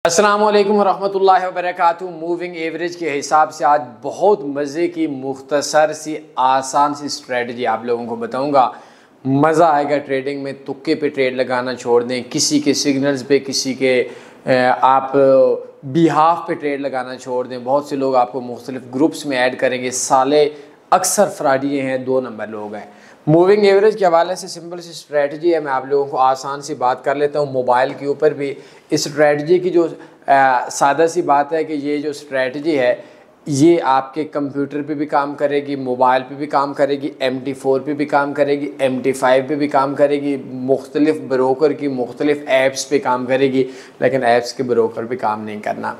अस्सलाम वालेकुम वरहमतुल्लाहि वबरकातुहू। मूविंग एवरेज के हिसाब से आज बहुत मज़े की मुख्तसर सी आसान सी स्ट्रेटजी आप लोगों को बताऊंगा। मज़ा आएगा ट्रेडिंग में। तुक्के पे ट्रेड लगाना छोड़ दें, किसी के सिग्नल्स पे, किसी के आप बिहाफ पे ट्रेड लगाना छोड़ दें। बहुत से लोग आपको मुख्तलिफ ग्रुप्स में ऐड करेंगे। साले अक्सर फ्रॉडिये हैं, 2 नंबर लोग हैं। मूविंग एवरेज के हवाले से सिंपल सी स्ट्रेटजी है। मैं आप लोगों को आसान सी बात कर लेता हूँ। मोबाइल के ऊपर भी इस स्ट्रेटजी की जो सादा सी बात है कि ये जो स्ट्रेटजी है ये आपके कंप्यूटर पे भी काम करेगी, मोबाइल पे भी काम करेगी, MT4 पे भी काम करेगी, MT5 पे भी काम करेगी, मुख्तलिफ ब्रोकर की मुख्तलिफ ऐप्स पे काम करेगी, लेकिन ऐप्स के ब्रोकर पे काम नहीं करना।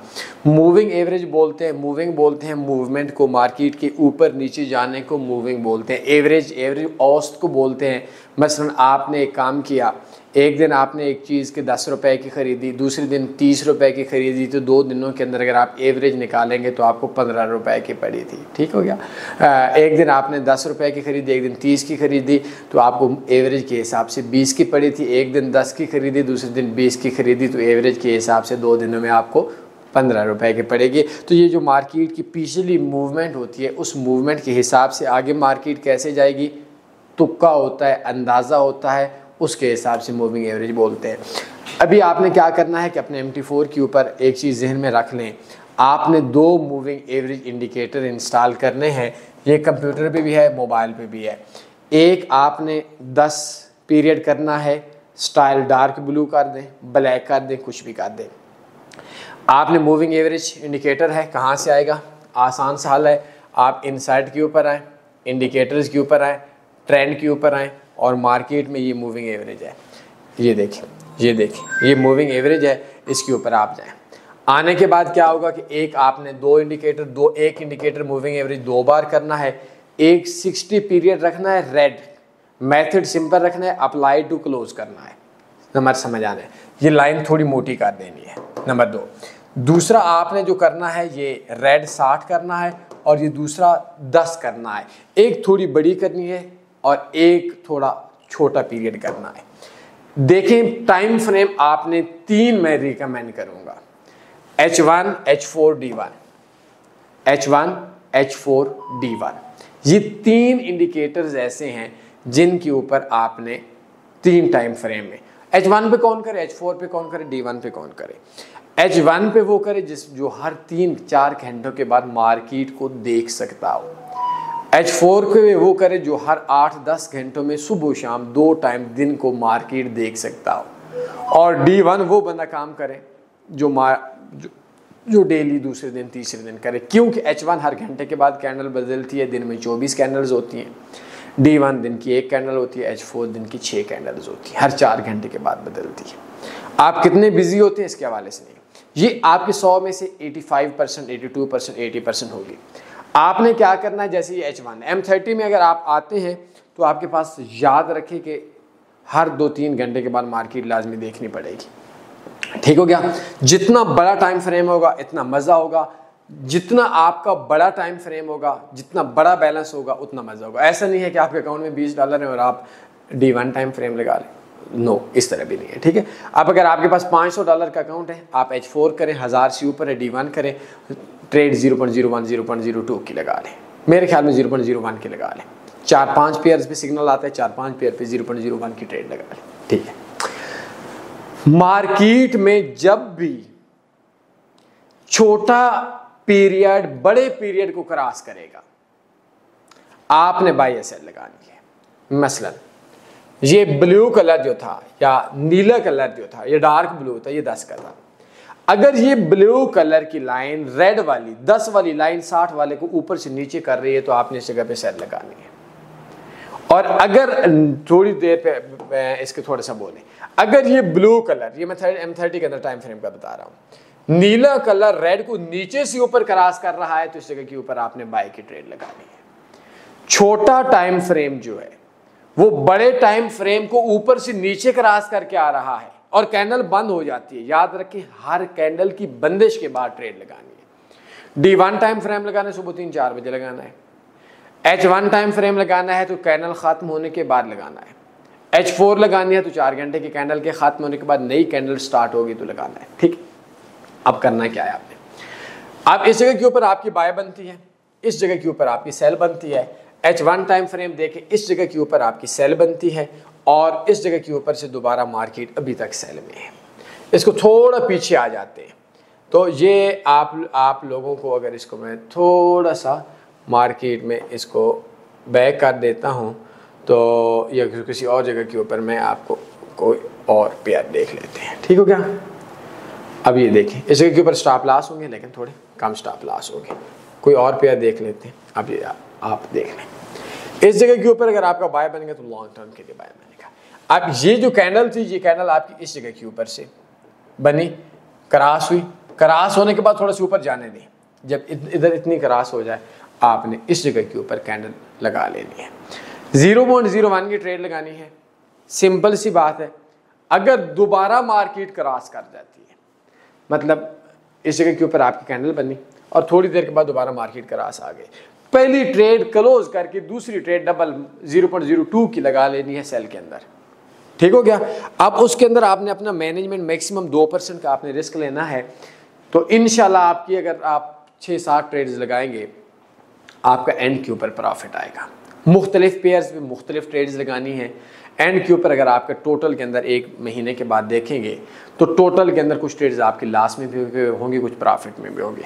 मूविंग एवरेज बोलते हैं, मूविंग बोलते हैं मूवमेंट को, मार्केट के ऊपर नीचे जाने को मूविंग बोलते हैं। एवरेज औसत को बोलते हैं। मसलन आपने एक काम किया, एक दिन आपने एक चीज़ के 10 रुपए की ख़रीदी, दूसरे दिन 30 रुपए की ख़रीदी, तो 2 दिनों के अंदर अगर आप एवरेज निकालेंगे तो आपको 15 रुपए की पड़ी थी। ठीक हो गया। एक दिन आपने 10 रुपए की ख़रीदी, एक दिन 30 की ख़रीदी, तो आपको एवरेज के हिसाब से 20 की पड़ी थी। एक दिन 10 की ख़रीदी, दूसरे दिन 20 की ख़रीदी, तो एवरेज के हिसाब से 2 दिनों में आपको 15 रुपए की पड़ेगी। तो ये जो मार्केट की पिछली मूवमेंट होती है, उस मूवमेंट के हिसाब से आगे मार्केट कैसे जाएगी, तुक्का होता है, अंदाज़ा होता है, उसके हिसाब से मूविंग एवरेज बोलते हैं। अभी आपने क्या करना है कि अपने MT4 के ऊपर एक चीज़ जहन में रख लें। आपने 2 मूविंग एवरेज इंडिकेटर इंस्टॉल करने हैं। ये कंप्यूटर पे भी है, मोबाइल पे भी है। एक आपने 10 पीरियड करना है, स्टाइल डार्क ब्लू कर दें, ब्लैक कर दें, कुछ भी कर दें। आपने मूविंग एवरेज इंडिकेटर है, कहाँ से आएगा? आसान सा हल है। आप इनसाइट के ऊपर आएँ, इंडिकेटर्स के ऊपर आएँ, ट्रेंड के ऊपर आएँ और मार्केट में ये मूविंग एवरेज है। ये देखें, ये मूविंग एवरेज है, इसके ऊपर आप जाएं। आने के बाद क्या होगा कि एक आपने एक इंडिकेटर मूविंग एवरेज 2 बार करना है। एक 60 पीरियड रखना है, रेड मेथड सिंपल रखना है, अप्लाई टू क्लोज करना है। नंबर समझ आना है। ये लाइन थोड़ी मोटी कर देनी है। नंबर 2, दूसरा आपने जो करना है ये रेड 60 करना है और ये दूसरा 10 करना है। एक थोड़ी बड़ी करनी है और एक थोड़ा छोटा पीरियड करना है। देखें टाइम फ्रेम आपने 3 मैं रिकमेंड करूंगा, H1, H4, D1, H1, H4, D1। ये 3 इंडिकेटर्स ऐसे हैं जिनके ऊपर आपने 3 टाइम फ्रेम में H1 पे कौन करे, H4 पे कौन करे, D1 पे कौन करे। H1 पे वो करे जो हर 3-4 घंटों के बाद मार्केट को देख सकता हो। H4 पे वो करे जो हर 8-10 घंटों में सुबह शाम 2 टाइम दिन को मार्केट देख सकता हो। और D1 वो बंदा काम करे जो डेली दूसरे दिन तीसरे दिन करे, क्योंकि H1 हर घंटे के बाद कैंडल बदलती है। दिन में 24 कैंडल्स होती हैं। D1 दिन की 1 कैंडल होती है, H4 दिन की 6 कैंडल्स होती है, हर 4 घंटे के बाद बदलती है। आप कितने बिजी होते हैं इसके हवाले से नहीं, ये आपके 100 में से 85%, 82%, 80% होगी। आपने क्या करना है, जैसे ये H1 M30 में अगर आप आते हैं तो आपके पास याद रखें कि हर 2-3 घंटे के बाद मार्केट लाजमी देखनी पड़ेगी। ठीक हो गया। जितना बड़ा टाइम फ्रेम होगा इतना मज़ा होगा। जितना आपका बड़ा टाइम फ्रेम होगा, जितना बड़ा बैलेंस होगा, उतना मज़ा होगा। ऐसा नहीं है कि आपके अकाउंट में $20 है और आप D1 टाइम फ्रेम लगा लें। नो, इस तरह भी नहीं है। ठीक है। अब अगर आपके पास $500 का अकाउंट है, आप H4 करें, 1000 से ऊपर है, D1 करें, ट्रेड 0.01, 0.02 की लगा लें। मेरे ख्याल में 0.01 की लगा लें। 4-5 पेयर्स पे सिग्नल आता है, 4-5 पेयर पे 0.01 की ट्रेड लगा लें। ठीक है। मार्केट में जब भी छोटा पीरियड बड़े पीरियड को क्रॉस करेगा, आपने बाय या सेल लगानी है। मसलन ये ब्लू कलर जो था या नीला कलर जो था, ये डार्क ब्लू था, ये 10 का था। अगर ये ब्लू कलर की लाइन रेड वाली 10 वाली लाइन 60 वाले को ऊपर से नीचे कर रही है तो आपने इस जगह पे सेल लगानी है। और अगर थोड़ी देर पे इसके थोड़ा सा बोलें, अगर ये ब्लू कलर, ये मैं M30 के अंदर टाइम फ्रेम का बता रहा हूँ, नीला कलर रेड को नीचे से ऊपर क्रॉस कर रहा है तो इस जगह के ऊपर आपने बाय की ट्रेड लगानी है। छोटा टाइम फ्रेम जो है वो बड़े टाइम फ्रेम को ऊपर से नीचे क्रॉस करके आ रहा है और कैंडल बंद हो जाती है। याद रखें, हर कैंडल की बंदिश के बाद ट्रेड लगानी है। D1 टाइम फ्रेम लगाना है, सुबह 3-4 बजे लगाना है। H1 टाइम फ्रेम लगाना है तो कैंडल खत्म होने के बाद लगाना है। H4 लगानी है तो 4 घंटे की कैंडल के खत्म होने के बाद नई कैंडल स्टार्ट होगी तो लगाना है। ठीक। अब करना क्या है आपने, अब इस जगह के ऊपर आपकी बाय बनती है, इस जगह के ऊपर आपकी सेल बनती है, H1 टाइम फ्रेम देखें, इस जगह के ऊपर आपकी सेल बनती है और इस जगह के ऊपर से दोबारा मार्केट अभी तक सेल में है। इसको थोड़ा पीछे आ जाते हैं तो ये आप लोगों को, अगर इसको मैं थोड़ा सा मार्केट में इसको बैक कर देता हूँ तो या किसी और जगह के ऊपर मैं आपको कोई और पेयर देख लेते हैं, ठीक हो गया। अब ये देखें, इस जगह के ऊपर स्टॉप लॉस होंगे लेकिन थोड़े कम स्टॉप लॉस होंगे, कोई और पेयर देख लेते हैं। अब ये आप देख लें, इस जगह के ऊपर अगर आपका बाय बनेगा तो लॉन्ग टर्म के लिए बाय बनेगा। अब ये जो कैंडल थी, ये कैंडल आपकी इस जगह के ऊपर से बनी, क्रॉस हुई, क्रॉस होने के बाद थोड़ा सा ऊपर जाने दें, जब इधर इतनी क्रॉस हो जाए आपने इस जगह के ऊपर कैंडल लगा लेनी है, 0.01 की ट्रेड लगानी है। सिंपल सी बात है, अगर दोबारा मार्केट क्रॉस कर जाती है, मतलब इस जगह के ऊपर आपकी कैंडल बनी और थोड़ी देर के बाद दोबारा मार्केट क्रॉस आ गई, पहली ट्रेड क्लोज करके दूसरी ट्रेड डबल 0.02 की लगा लेनी है सेल के अंदर, ठीक हो गया। अब उसके अंदर आपने अपना मैनेजमेंट मैक्सिमम 2% का आपने रिस्क लेना है, तो इंशाल्लाह आपकी अगर आप 6-7 ट्रेड्स लगाएंगे आपका एंड के ऊपर प्रॉफिट आएगा। मुख्तलिफ पेयर्स में मुख्तलिफ ट्रेड्स लगानी है। एंड के ऊपर अगर आपका टोटल के अंदर 1 महीने के बाद देखेंगे तो टोटल के अंदर कुछ ट्रेड्स आपके लॉस में भी होंगे, कुछ प्रॉफिट में भी होंगे।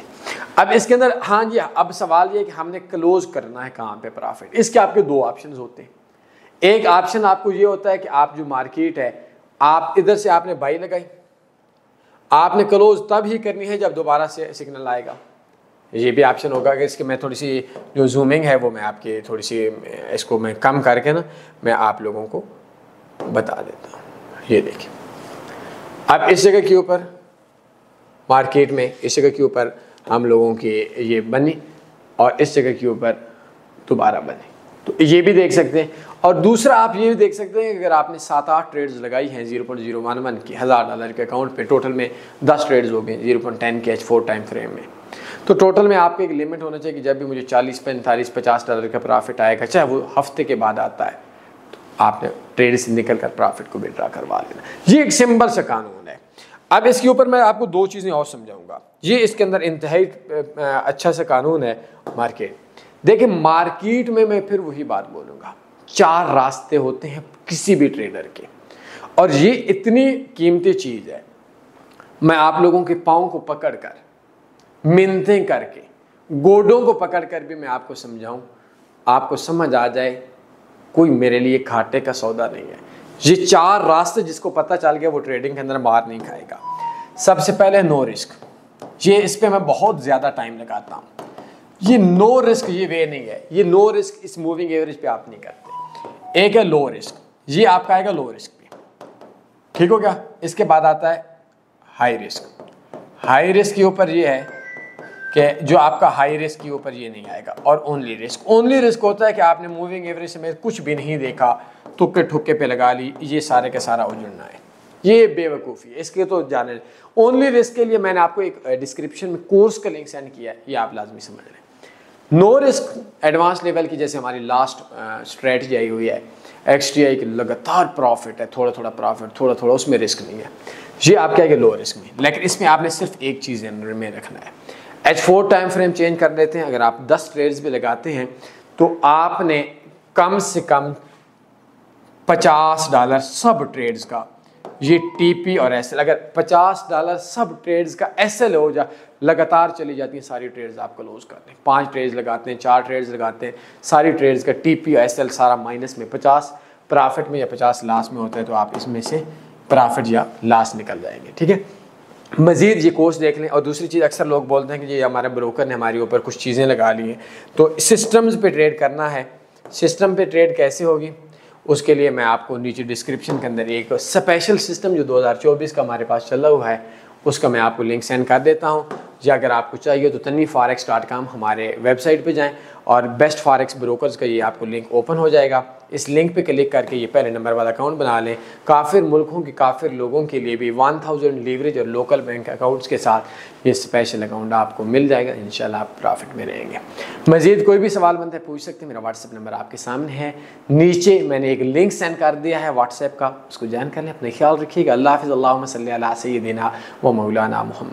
अब इसके अंदर हाँ जी, अब सवाल ये है कि हमने क्लोज करना है कहाँ पे प्रॉफिट। इसके आपके 2 ऑप्शन होते हैं। एक ऑप्शन आपको ये होता है कि आप जो मार्केट है, आप इधर से आपने बाई लगाई, आपने क्लोज तब ही करनी है जब दोबारा से सिग्नल आएगा। ये भी ऑप्शन होगा कि इसके मैं थोड़ी सी जो जूमिंग है वो मैं आपकी थोड़ी सी इसको मैं कम करके ना मैं आप लोगों को बता देता हूँ। ये देखिए, अब इस जगह के ऊपर मार्केट में इस जगह के ऊपर हम लोगों की ये बनी और इस जगह के ऊपर दोबारा बनी, तो ये भी देख सकते हैं। और दूसरा आप ये भी देख सकते हैं कि अगर आपने 7-8 ट्रेड्स लगाई हैं 0.011 की $1000 के अकाउंट पे, टोटल में 10 ट्रेड्स हो गए 0.10 के H4 टाइम फ्रेम में, तो टोटल में आपको एक लिमिट होना चाहिए कि जब भी मुझे 40, 45, $50 का प्रॉफिट आएगा, चाहे वो हफ्ते के बाद आता है, तो आपने ट्रेड से निकल कर प्रॉफिट को विड्रॉ करवा लेना। ये एक सिंपल सा कानून है। अब इसके ऊपर मैं आपको 2 चीज़ें और समझाऊंगा। ये इसके अंदर इंतहाई अच्छा सा कानून है मार्केट। देखिए, मार्केट में मैं फिर वही बात बोलूँगा, 4 रास्ते होते हैं किसी भी ट्रेडर के, और ये इतनी कीमती चीज़ है। मैं आप लोगों के पाँव को पकड़ कर, मिन्नतें करके, गोडों को पकड़ कर भी मैं आपको समझाऊं, आपको समझ आ जाए, कोई मेरे लिए घाटे का सौदा नहीं है। ये 4 रास्ते जिसको पता चल गया वो ट्रेडिंग के अंदर मार नहीं खाएगा। सबसे पहले नो रिस्क, ये इस पे मैं बहुत ज़्यादा टाइम लगाता हूँ। ये नो रिस्क ये वे नहीं है, ये नो रिस्क इस मूविंग एवरेज पे आप नहीं करते। एक है लो रिस्क, ये आपका आएगा लो रिस्क पे, ठीक हो गया। इसके बाद आता है हाई रिस्क। हाई रिस्क के ऊपर ये है कि जो आपका हाई रिस्क के ऊपर ये नहीं आएगा। और ओनली रिस्क, ओनली रिस्क होता है कि आपने मूविंग एवरेज में कुछ भी नहीं देखा, तुक्के ठुक्के पे लगा ली, ये सारे का सारा उजड़ना है, ये बेवकूफ़ी है। इसके तो जाने, ओनली रिस्क के लिए मैंने आपको एक डिस्क्रिप्शन में कोर्स का लिंक सेंड किया है, ये आप लाजमी समझ लें। नो रिस्क एडवांस लेवल की, जैसे हमारी लास्ट स्ट्रेटजी आई हुई है XTI की, लगातार प्रॉफिट है, थोड़ा थोड़ा प्रॉफिट, थोड़ा थोड़ा, उसमें रिस्क नहीं है। ये आप क्या है लो रिस्क में, लेकिन इसमें आपने सिर्फ एक चीज़ में रखना है। H4 टाइम फ्रेम चेंज कर देते हैं। अगर आप 10 ट्रेड्स भी लगाते हैं तो आपने कम से कम $50 सब ट्रेड्स का, ये TP और SL, अगर $50 सब ट्रेड्स का SL हो जाए, लगातार चली जाती हैं सारी ट्रेड्स, आप क्लोज करते हैं। 5 ट्रेड्स लगाते हैं, 4 ट्रेड्स लगाते हैं, सारी ट्रेड्स का TP और SL सारा माइनस में, 50 प्रॉफिट में या 50 लॉस में होता है, तो आप इसमें से प्रॉफिट या लॉस निकल जाएंगे, ठीक है। मज़ीद ये कोर्स देख लें। और दूसरी चीज़, अक्सर लोग बोलते हैं कि ये हमारे ब्रोकर ने हमारे ऊपर कुछ चीज़ें लगा ली हैं, तो सिस्टम्स पे ट्रेड करना है। सिस्टम पे ट्रेड कैसे होगी, उसके लिए मैं आपको नीचे डिस्क्रिप्शन के अंदर एक स्पेशल सिस्टम जो 2024 का हमारे पास चला हुआ है, उसका मैं आपको लिंक सेंड कर देता हूँ। या अगर आपको चाहिए तो tanveeforex.com हमारे वेबसाइट पे जाएं और बेस्ट फॉरेक्स ब्रोकर्स का ये आपको लिंक ओपन हो जाएगा। इस लिंक पे क्लिक करके ये पहले नंबर वाला अकाउंट बना लें। काफ़िर मुल्कों के काफ़िर लोगों के लिए भी 1000 लीवरेज और लोकल बैंक अकाउंट्स के साथ ये स्पेशल अकाउंट आपको मिल जाएगा। इंशाल्लाह आप प्रॉफिट में रहेंगे। मज़ीद कोई भी सवाल बनता है पूछ सकते हैं। मेरा व्हाट्सएप नंबर आपके सामने है, नीचे मैंने एक लिंक सेंड कर दिया है व्हाट्सएप का, उसको ज्वाइन कर लें। अपना ख्याल रखिएगा। अल्लाह हाफ़िज़। अल्लाहुम्मा सल्ली अला सय्यिदिना व मौलाना मुहम्मद।